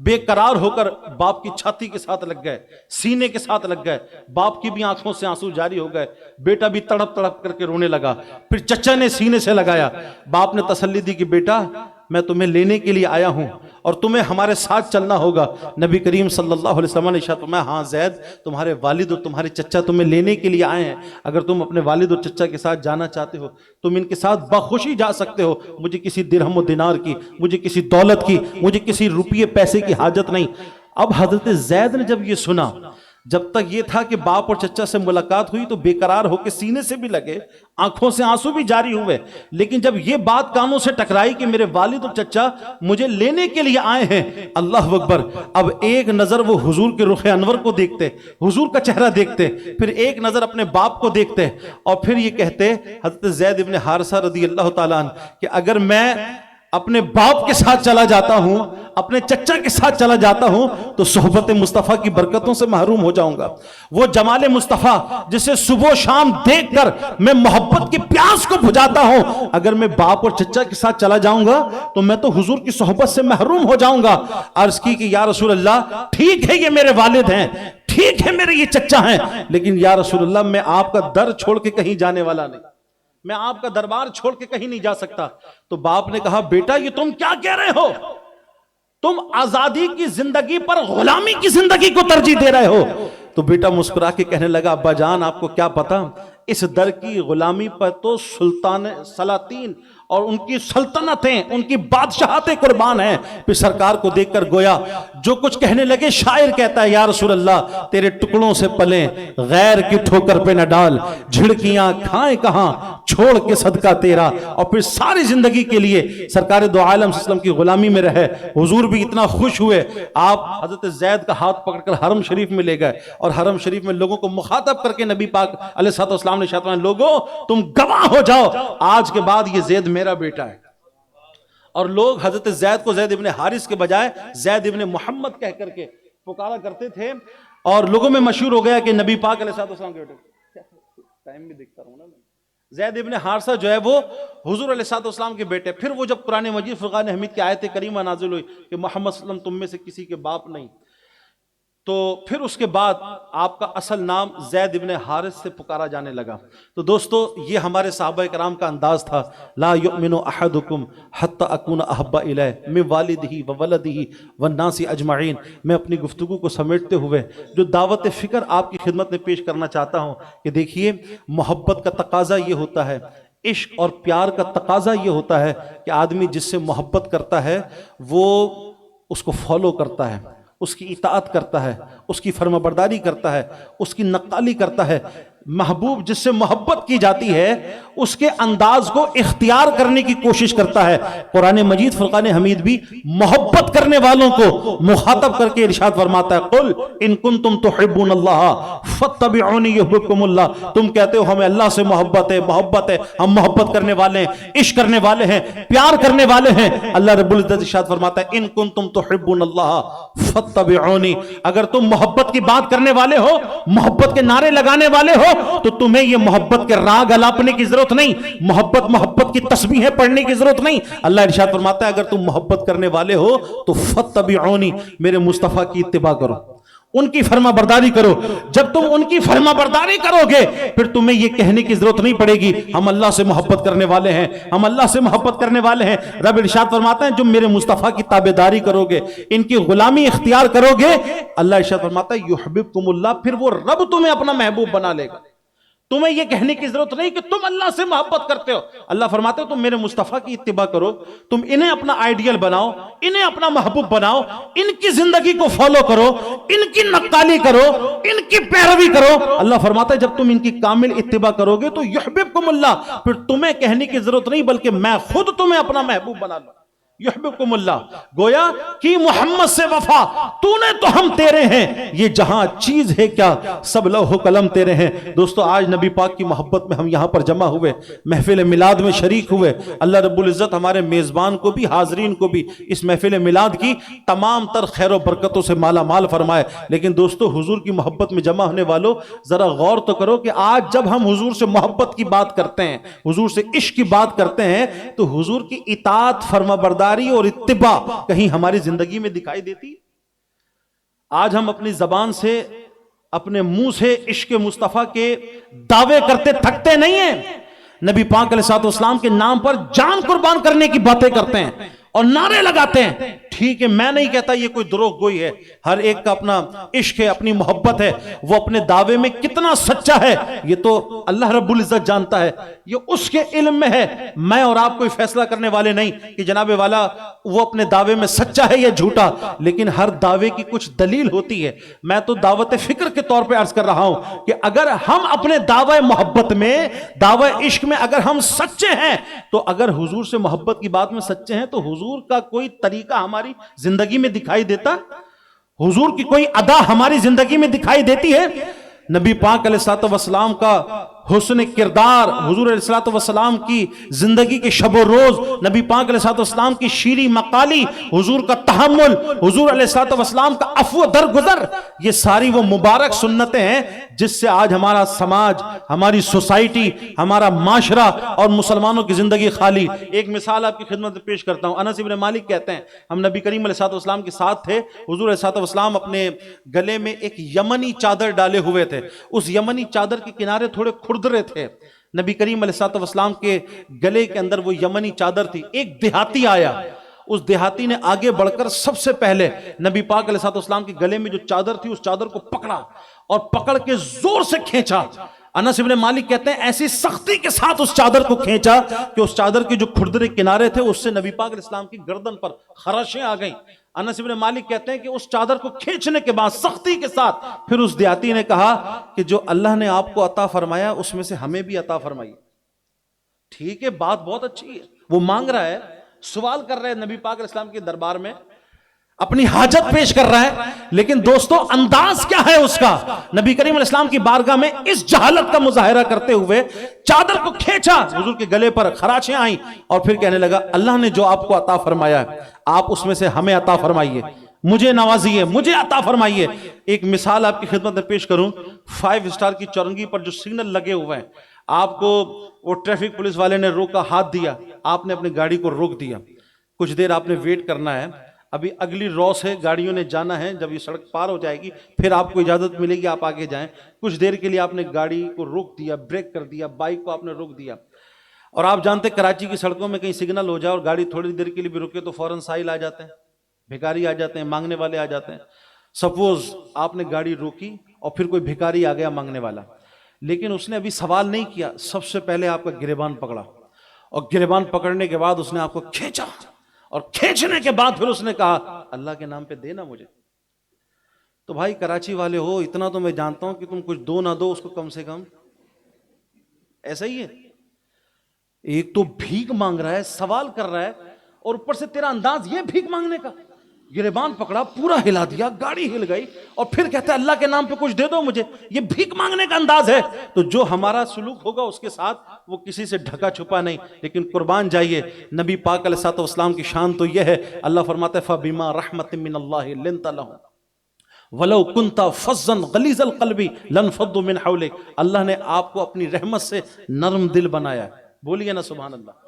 [SPEAKER 1] بے قرار ہو کر باپ کی چھاتی کے ساتھ لگ گئے، سینے کے ساتھ لگ گئے، باپ کی بھی آنکھوں سے آنسو جاری ہو گئے، بیٹا بھی تڑپ تڑپ کر کے رونے لگا، پھر چچا نے سینے سے لگایا، باپ نے تسلی دی کہ بیٹا میں تمہیں لینے کے لیے آیا ہوں اور تمہیں ہمارے ساتھ چلنا ہوگا۔ نبی کریم صلی اللہ علیہ وسلم نے ارشاد فرمایا، ہاں زید تمہارے والد اور تمہارے چچا تمہیں لینے کے لیے آئے ہیں، اگر تم اپنے والد اور چچا کے ساتھ جانا چاہتے ہو تم ان کے ساتھ بخوشی جا سکتے ہو، مجھے کسی درہم و دینار کی، مجھے کسی دولت کی، مجھے کسی روپیے پیسے کی حاجت نہیں۔ اب حضرت زید نے جب یہ سنا، جب تک یہ تھا کہ باپ اور چچا سے ملاقات ہوئی تو بے قرار ہو کے سینے سے بھی لگے، آنکھوں سے آنسو بھی جاری ہوئے، لیکن جب یہ بات کانوں سے ٹکرائی کہ میرے والد اور چچا مجھے لینے کے لیے آئے ہیں، اللہ اکبر، اب ایک نظر وہ حضور کے رخ انور کو دیکھتے، حضور کا چہرہ دیکھتے، پھر ایک نظر اپنے باپ کو دیکھتے اور پھر یہ کہتے حضرت زید ابن حارثہ رضی اللہ تعالیٰ عنہ کہ اگر میں اپنے باپ کے ساتھ چلا جاتا ہوں، اپنے چچا کے ساتھ چلا جاتا ہوں تو صحبت مصطفیٰ کی برکتوں سے محروم ہو جاؤں گا. وہ جمال مصطفیٰ جسے صبح و شام دیکھ کر میں محبت کی پیاس کو بجھاتا ہوں، اگر میں باپ اور چچا کے ساتھ چلا جاؤں گا تو میں تو حضور کی صحبت سے محروم ہو جاؤں گا. عرض کی کہ یا رسول اللہ ٹھیک ہے یہ میرے والد ہیں، ٹھیک ہے میرے یہ چچا ہیں، لیکن یا رسول اللہ میں آپ کا در چھوڑ کے کہیں جانے والا نہیں، میں آپ کا دربار چھوڑ کے کہیں نہیں جا سکتا. تو باپ نے کہا بیٹا یہ تم کیا کہہ رہے ہو؟ تم آزادی کی زندگی پر غلامی کی زندگی کو ترجیح دے رہے ہو. تو بیٹا مسکرا کے کہنے لگا ابا جان آپ کو کیا پتا، اس در کی غلامی پر تو سلطان سلاطین اور ان کی سلطنتیں، ان کی بادشاہتیں قربان ہیں. پھر سرکار کو دیکھ کر گویا جو کچھ کہنے لگے، شاعر کہتا ہے یا رسول اللہ تیرے ٹکڑوں سے پلیں غیر کی ٹھوکر پہ نہ ڈال، جھڑکیاں کھائیں کہاں چھوڑ کے صدقہ تیرا. اور پھر ساری زندگی کے لیے سرکار دو عالم صلی اللہ علیہ وسلم کی غلامی میں رہے. حضور بھی اتنا خوش ہوئے، آپ حضرت زید کا ہاتھ پکڑ کر حرم شریف میں لے گئے اور حرم شریف میں لوگوں کو مخاطب کر کے نبی پاک علیہ السلام نے ارشاد فرمایا لوگوں تم گواہ ہو جاؤ آج کے بعد یہ زید میرا بیٹا ہے. اور لوگ حضرت زید کو زید ابن حارث کے بجائے زید ابن محمد کہہ کر کے پکارا کرتے تھے، اور لوگوں میں مشہور ہو گیا کہ نبی پاک علیہ السلام کے بیٹے. ٹائم بھی دیکھتا رہوں نا میں. زید ابن حارثہ جو ہے وہ حضور علیہ السلام کے بیٹے. پھر وہ جب قرآن مجید فرقان حمید کی آیت کریمہ نازل ہوئی کہ محمد صلی اللہ علیہ وسلم تم میں سے کسی کے باپ نہیں، تو پھر اس کے بعد آپ کا اصل نام زید ابن حارث سے پکارا جانے لگا. تو دوستو یہ ہمارے صحابہ کرام کا انداز تھا. لا یؤمن احدکم حتی اکون احب الیہ من والدہ وولدہ والناس اجمعین. میں اپنی گفتگو کو سمیٹتے ہوئے جو دعوت فکر آپ کی خدمت میں پیش کرنا چاہتا ہوں کہ دیکھیے محبت کا تقاضا یہ ہوتا ہے، عشق اور پیار کا تقاضا یہ ہوتا ہے کہ آدمی جس سے محبت کرتا ہے وہ اس کو فالو کرتا ہے، اس کی اطاعت کرتا ہے، اس کی فرما برداری کرتا ہے، اس کی نقالی کرتا ہے. محبوب جس سے محبت کی جاتی ہے اس کے انداز کو اختیار کرنے کی کوشش کرتا ہے. قرآن مجید فرقان حمید بھی محبت کرنے والوں کو مخاطب کر کے ارشاد فرماتا ہے قل ان کنتم تحبون اللہ فاتبعونی یحببکم اللہ. تم کہتے ہو ہمیں اللہ سے محبت ہے، ہم محبت کرنے والے ہیں، عشق کرنے والے ہیں، پیار کرنے والے ہیں. اللہ رب العزت ارشاد فرماتا ہے ان کنتم تحبون اللہ فاتبعونی. اگر تم محبت کی بات کرنے والے ہو، محبت کے نعرے لگانے والے ہو تو تمہیں یہ محبت کے راگ الاپنے کی ضرورت نہیں، محبت کی تسبیحیں پڑھنے کی ضرورت نہیں. اللہ ارشاد فرماتا ہے اگر تم محبت کرنے والے ہو تو فاتبعونی، میرے مصطفیٰ کی اتباع کرو، ان کی فرما برداری کرو. جب تم ان کی فرما برداری کرو گے پھر تمہیں یہ کہنے کی ضرورت نہیں پڑے گی ہم اللہ سے محبت کرنے والے ہیں، ہم اللہ سے محبت کرنے والے ہیں. رب ارشاد فرماتا ہے جو میرے مصطفیٰ کی تابعداری کرو گے، ان کی غلامی اختیار کرو گے، اللہ ارشاد فرماتا ہے یحببکم اللہ، پھر وہ رب تمہیں اپنا محبوب بنا لے گا. تمہیں یہ کہنے کی ضرورت نہیں کہ تم اللہ سے محبت کرتے ہو. اللہ فرماتے ہو تم میرے مصطفیٰ کی اتباع کرو، تم انہیں اپنا آئیڈیل بناؤ، انہیں اپنا محبوب بناؤ، ان کی زندگی کو فالو کرو، ان کی نقالی کرو، ان کی پیروی کرو. اللہ فرماتا ہے جب تم ان کی کامل اتباع کرو گے تو یحببکم اللہ، پھر تمہیں کہنے کی ضرورت نہیں بلکہ میں خود تمہیں اپنا محبوب بنا لوں. یحببکم اللہ، گویا کہ محمد سے وفا، تو نے تو ہم تیرے ہیں، یہ جہاں چیز ہے کیا سب لوح و قلم تیرے ہیں. دوستو آج نبی پاک کی محبت میں ہم یہاں پر جمع ہوئے، محفل میلاد میں شریک ہوئے. اللہ رب العزت ہمارے میزبان کو بھی، حاضرین کو بھی اس محفل میلاد کی تمام تر خیر و برکتوں سے مالا مال فرمائے. لیکن دوستو حضور کی محبت میں جمع ہونے والوں ذرا غور تو کرو کہ آج جب ہم حضور سے محبت کی بات کرتے ہیں، حضور سے عشق کی بات کرتے ہیں تو حضور کی اطاعت، فرما برداری اور اتباع کہیں ہماری زندگی میں دکھائی دیتی؟ آج ہم اپنی زبان سے، اپنے منہ سے عشق مصطفیٰ کے دعوے کرتے تھکتے نہیں ہیں. نبی پاک علیہ السلام کے نام پر جان قربان کرنے کی باتیں کرتے ہیں اور نعرے لگاتے ہیں. ٹھیک ہے میں نہیں کہتا یہ کوئی دروغ گوئی ہے، ہر ایک کا اپنا عشق ہے، اپنی محبت ہے، وہ اپنے دعوے میں کتنا سچا ہے یہ تو اللہ رب العزت جانتا ہے، یہ اس کے علم میں ہے. میں اور آپ کوئی فیصلہ کرنے والے نہیں کہ جناب والا وہ اپنے دعوے میں سچا ہے یا جھوٹا، لیکن ہر دعوے کی کچھ دلیل ہوتی ہے. میں تو دعوت فکر کے طور پہ عرض کر رہا ہوں کہ اگر ہم اپنے دعوے محبت میں، دعوے عشق میں اگر ہم سچے ہیں تو اگر حضور سے محبت کی بات میں سچے ہیں تو حضور کا کوئی طریقہ ہماری زندگی میں دکھائی دیتا، حضور کی کوئی ادا ہماری زندگی میں دکھائی دیتی ہے. نبی پاک علیہ السلام کا حسن کردار، حضور علیہ الصلوۃ والسلام کی زندگی کے شب و روز، نبی پاک علیہ الصلوۃ والسلام کی شیریں مقالی، حضور کا تحمل، حضور علیہ الصلوۃ والسلام کا عفو درگزر، یہ ساری وہ مبارک سنتیں ہیں جس سے آج ہمارا سماج، ہماری سوسائٹی، ہمارا معاشرہ اور مسلمانوں کی زندگی خالی۔ ایک مثال آپ کی خدمت میں پیش کرتا ہوں۔ انس بن مالک کہتے ہیں ہم نبی کریم علیہ الصلوۃ والسلام کے ساتھ تھے، حضور علیہ الصلوۃ والسلام اپنے گلے میں ایک یمنی چادر ڈالے ہوئے تھے، اس یمنی چادر کے کنارے تھوڑے کھردرے تھے، نبی کریم علیہ الصلوۃ والسلام کے گلے کے اندر وہ یمنی چادر تھی۔ ایک دیہاتی آیا، اس دیہاتی نے آگے بڑھ کر سب سے پہلے نبی پاک علیہ الصلوۃ والسلام کے گلے میں جو چادر تھی اس چادر کو پکڑا اور پکڑ کے زور سے کھینچا۔ انس بن مالک کہتے ہیں ایسی سختی کے ساتھ اس چادر کو کھینچا کہ اس چادر کے جو کھردرے کنارے تھے اس سے نبی پاک علیہ السلام کی گردن پر خراشیں آ گئیں۔ انس بن مالک کہتے ہیں کہ اس چادر کو کھینچنے کے بعد سختی کے ساتھ پھر اس دیہاتی نے کہا کہ جو اللہ نے آپ کو عطا فرمایا اس میں سے ہمیں بھی عطا فرمائیے۔ ٹھیک ہے، بات بہت اچھی ہے، وہ مانگ رہا ہے، سوال کر رہا ہے نبی پاک علیہ السلام کے دربار میں، اپنی حاجت پیش کر رہا ہے، لیکن دوستو انداز کیا ہے اس کا؟ نبی کریم علیہ السلام کی بارگاہ میں اس جہالت کا مظاہرہ کرتے ہوئے چادر کو کھینچا، حضور کے گلے پر خراچیں آئیں اور پھر کہنے لگا اللہ نے جو آپ کو عطا فرمایا ہے آپ اس میں سے ہمیں عطا فرمائیے، مجھے نوازیے، مجھے عطا فرمائیے۔ ایک مثال آپ کی خدمت میں پیش کروں، 5 اسٹار کی چورنگی پر جو سگنل لگے ہوئے ہیں، آپ کو وہ ٹریفک پولیس والے نے روکا، ہاتھ دیا، آپ نے اپنی گاڑی کو روک دیا، کچھ دیر آپ نے ویٹ کرنا ہے، ابھی اگلی رو سے گاڑیوں نے جانا ہے، جب یہ سڑک پار ہو جائے گی پھر آپ کو اجازت ملے گی آپ آگے جائیں۔ کچھ دیر کے لیے آپ نے گاڑی کو روک دیا، بریک کر دیا، بائک کو آپ نے روک دیا، اور آپ جانتے کراچی کی سڑکوں میں کہیں سگنل ہو جائے اور گاڑی تھوڑی دیر کے لیے بھی رکے تو فوراً سائل آ جاتے ہیں، بھکاری آ جاتے ہیں، مانگنے والے آ جاتے ہیں۔ سپوز آپ نے گاڑی روکی اور پھر کوئی بھکاری آ گیا مانگنے والا، لیکن اس نے ابھی سوال نہیں کیا، سب سے پہلے آپ کا گریبان پکڑا، اور گریبان پکڑنے کے بعد اس نے آپ کو کھینچا، اور کھینچنے کے بعد پھر اس نے کہا اللہ کے نام پہ دینا مجھے۔ تو بھائی کراچی والے ہو، اتنا تو میں جانتا ہوں کہ تم کچھ دو نہ دو اس کو کم سے کم، ایسا ہی ہے۔ ایک تو بھیک مانگ رہا ہے، سوال کر رہا ہے، اور اوپر سے تیرا انداز یہ بھیک مانگنے کا، گریبان پکڑا، پورا ہلا دیا، گاڑی ہل گئی، اور پھر کہتا ہے اللہ کے نام پہ کچھ دے دو مجھے، یہ بھیک مانگنے کا انداز ہے۔ تو جو ہمارا سلوک ہوگا اس کے ساتھ وہ کسی سے ڈھکا چھپا نہیں، لیکن قربان جائیے نبی پاک علیہ الصلوۃ والسلام کی شان تو یہ ہے، اللہ فرماتا ہے فَبِمَا رَحْمَةٍ مِّنَ اللَّهِ لِنْتَ لَهُمْ وَلَوْ كُنْتَ فَظًّا غَلِيظَ الْقَلْبِ لَانفَضُّوا مِنْ حَوْلِكَ۔ اللہ نے آپ کو اپنی رحمت سے نرم دل بنایا ہے، بولیے نا سبحان اللہ۔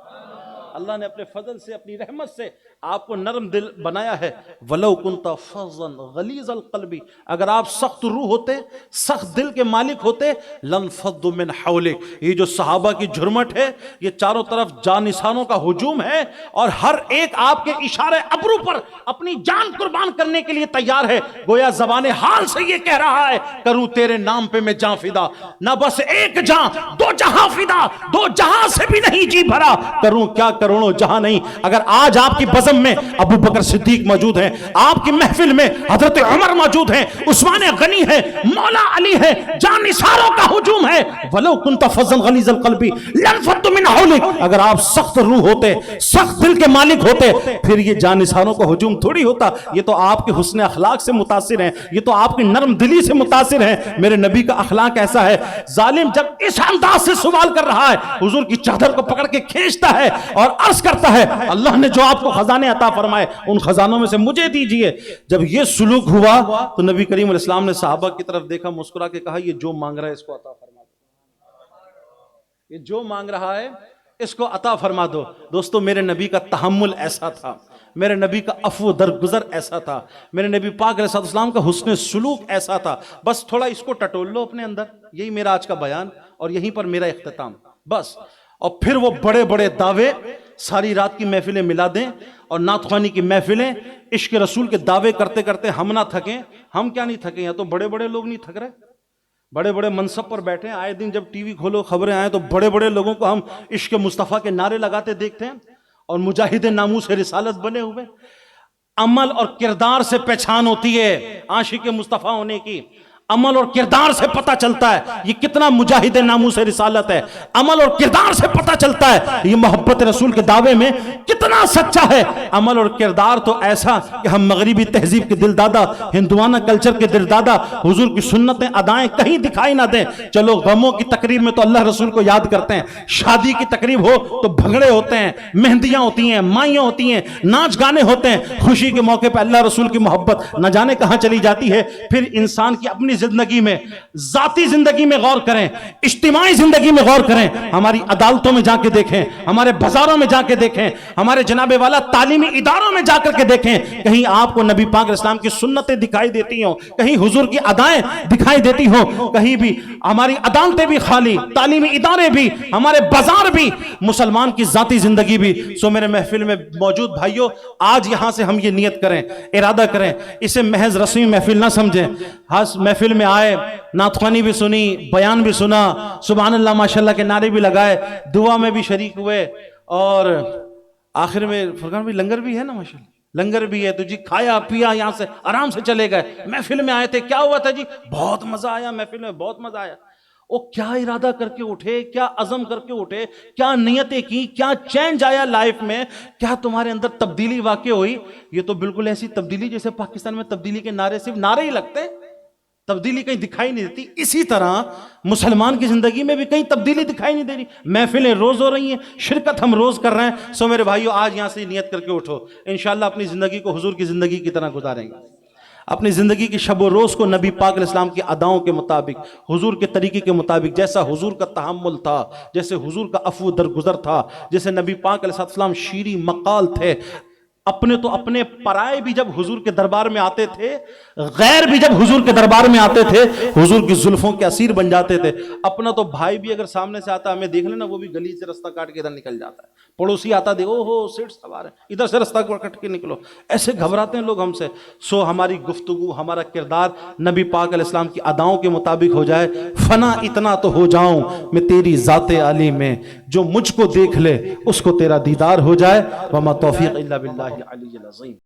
[SPEAKER 1] اللہ نے اپنے فضل سے، اپنی رحمت سے آپ کو نرم دل بنایا ہے۔ وَلَوْ كُنْتَ فَظًّا غَلِيظَ الْقَلْبِ، اگر آپ سخت روح ہوتے، سخت دل کے مالک ہوتے، لَانفَضُّوا مِنْ حَوْلِكَ۔ یہ جو صحابہ کی جھرمٹ ہے، یہ چاروں طرف جانثانوں کا ہجوم ہے، اور ہر ایک آپ کے اشارے ابرو پر اپنی جان قربان کرنے کے لیے تیار ہے، گویا زبان حال سے یہ کہہ رہا ہے کروں تیرے نام پہ میں جان فدا، نہ بس ایک جان، 2 جہاں فدا، 2 جہاں سے بھی نہیں جی بھرا، کروں کیا کروڑوں جہاں نہیں۔ اگر آج آپ کی بزم میں ابو بکر صدیق موجود ہیں، آپ کی محفل میں حضرت عمر موجود ہیں، عثمان غنی ہے، مولا علی ہے، جانثاروں کا ہجوم ہے۔ وَلَوْ كُنْتَ فَظًّا غَلِيظَ الْقَلْبِ لَانفَضُّوا مِنْ حَوْلِكَ، اگر آپ سخت روح ہوتے، سخت دل کے مالک ہوتے، پھر یہ جانثاروں کا ہجوم تھوڑی ہوتا۔ یہ تو آپ کے حسن اخلاق سے متاثر ہیں، یہ تو آپ کی نرم دلی سے متاثر ہیں۔ میرے نبی کا اخلاق ایسا ہے، ظالم جب اس انداز سے سوال کر رہا ہے، حضور کی چادر کو پکڑ کے کھینچتا ہے اور عرض کرتا ہے اللہ نے جو آپ کو خزانے عطا فرمائے ان خزانوں میں سے مجھے دیجئے۔ جب یہ سلوک ہوا تو نبی کریم علیہ السلام نے صحابہ کی طرف دیکھا، مسکرا کے کہا یہ جو مانگ رہا ہے اس کو عطا فرما دو، یہ جو مانگ رہا ہے اس کو عطا فرما دو۔ دوستو میرے نبی کا تحمل ایسا تھا، میرے نبی کا عفو درگزر ایسا تھا، میرے نبی پاک علیہ السلام کا حسن سلوک ایسا تھا۔ بس تھوڑا اس کو ٹٹول لو اپنے اندر، یہی میرا آج کا بیان اور یہیں پر میرا اختتام بس۔ اور پھر وہ بڑے بڑے دعوے، ساری رات کی محفلیں ملا دیں اور نعت خوانی کی محفلیں، عشق رسول کے دعوے کرتے کرتے ہم نہ تھکیں۔ ہم کیا نہیں تھکیں، یا تو بڑے بڑے لوگ نہیں تھک رہے، بڑے بڑے منصب پر بیٹھے ہیں، آئے دن جب ٹی وی کھولو خبریں آئیں تو بڑے بڑے لوگوں کو ہم عشق مصطفیٰ کے نعرے لگاتے دیکھتے ہیں، اور مجاہد ناموس رسالت بنے ہوئے۔ عمل اور کردار سے پہچان ہوتی ہے عاشق مصطفیٰ ہونے کی، عمل اور کردار سے پتہ چلتا ہے یہ کتنا مجاہد ناموس رسالت ہے، عمل اور کردار سے پتہ چلتا ہے یہ محبت رسول کے دعوے میں کتنا سچا ہے۔ عمل اور کردار تو ایسا کہ ہم مغربی تہذیب کے دل دادا، ہندوانہ کلچر کے دل دادا، حضور کی سنتیں ادائیں کہیں دکھائی نہ دیں۔ چلو غموں کی تقریب میں تو اللہ رسول کو یاد کرتے ہیں، شادی کی تقریب ہو تو بھنگڑے ہوتے ہیں، مہندیاں ہوتی ہیں، مائیاں ہوتی ہیں، ناچ گانے ہوتے ہیں، خوشی کے موقع پہ اللہ رسول کی محبت نہ جانے کہاں چلی جاتی ہے۔ پھر انسان کی اپنی زندگی میں، ذاتی زندگی میں غور کریں، اجتماعی زندگی میں غور کریں، ہماری عدالتوں میں جا کے دیکھیں، ہمارے بازاروں میں جا کے دیکھیں، ہمارے جناب والا تعلیمی اداروں میں جا کر کے دیکھیں، کہیں آپ کو نبی پاک اسلام کی سنتیں دکھائی دیتی ہوں، کہیں حضور کی ادائیں دکھائی دیتی ہوں، کہیں بھی ہماری عدالتیں بھی خالی، تعلیمی ادارے بھی، ہمارے بازار بھی، مسلمان کی ذاتی زندگی بھی۔ سو میرے محفل میں موجود بھائیوں، آج یہاں سے ہم یہ نیت کریں، ارادہ کریں، اسے محض رسمی محفل نہ سمجھیں۔ ہاں محفل میں آئے، نعت خوانی بھی سنی، بیان بھی سنا، سبحان اللہ ماشاءاللہ کے نعرے بھی لگائے، دعا میں بھی شریک ہوئے، اور آخر میں فرقان بھی لنگر بھی ہے نا ماشاءاللہ، لنگر بھی ہے تو جی کھایا پیا، یہاں سے آرام سے چلے گئے۔ محفل میں آئے تھے، کیا ہوا تھا جی؟ بہت مزہ آیا محفل میں، بہت مزہ آیا۔ وہ کیا ارادہ کر کے اٹھے، کیا عزم کر کے اٹھے، کیا نیتیں کی، کیا چینج آیا لائف میں، کیا تمہارے اندر تبدیلی واقع ہوئی؟ یہ تو بالکل ایسی تبدیلی جیسے پاکستان میں تبدیلی کے نعرے صرف نعرے ہی لگتے ہیں، تبدیلی کہیں دکھائی نہیں دیتی۔ اسی طرح مسلمان کی زندگی میں بھی کہیں تبدیلی دکھائی نہیں دے رہی، محفلیں روز ہو رہی ہیں، شرکت ہم روز کر رہے ہیں۔ سو میرے بھائیو، آج یہاں سے نیت کر کے اٹھو، انشاءاللہ اپنی زندگی کو حضور کی زندگی کی طرح گزاریں گے، اپنی زندگی کی شب و روز کو نبی پاک علیہ السلام کی اداؤں کے مطابق، حضور کے طریقے کے مطابق، جیسا حضور کا تحمل تھا، جیسے حضور کا عفو درگزر تھا، جیسے نبی پاک علیہ السلام شیریں مقال تھے، اپنے تو اپنے پرائے بھی جب حضور کے دربار میں آتے تھے، غیر بھی جب حضور کے دربار میں آتے تھے، حضور کی زلفوں کے اسیر بن جاتے تھے۔ اپنا تو بھائی بھی اگر سامنے سے آتا ہمیں دیکھ لینا، وہ بھی گلی سے رستہ کاٹ کے ادھر نکل جاتا ہے۔ پڑوسی آتا دیکھو، اوہو سیٹ سوار ہے، ادھر سے رستہ کٹ کے نکلو، ایسے گھبراتے ہیں لوگ ہم سے۔ سو ہماری گفتگو، ہمارا کردار نبی پاک علیہ السلام کی اداؤں کے مطابق ہو جائے۔ فنا اتنا تو ہو جاؤں میں تیری ذات عالی میں، جو مجھ کو دیکھ لے اس کو تیرا دیدار ہو جائے۔ وما توفیق الا باللہ العلی العظیم۔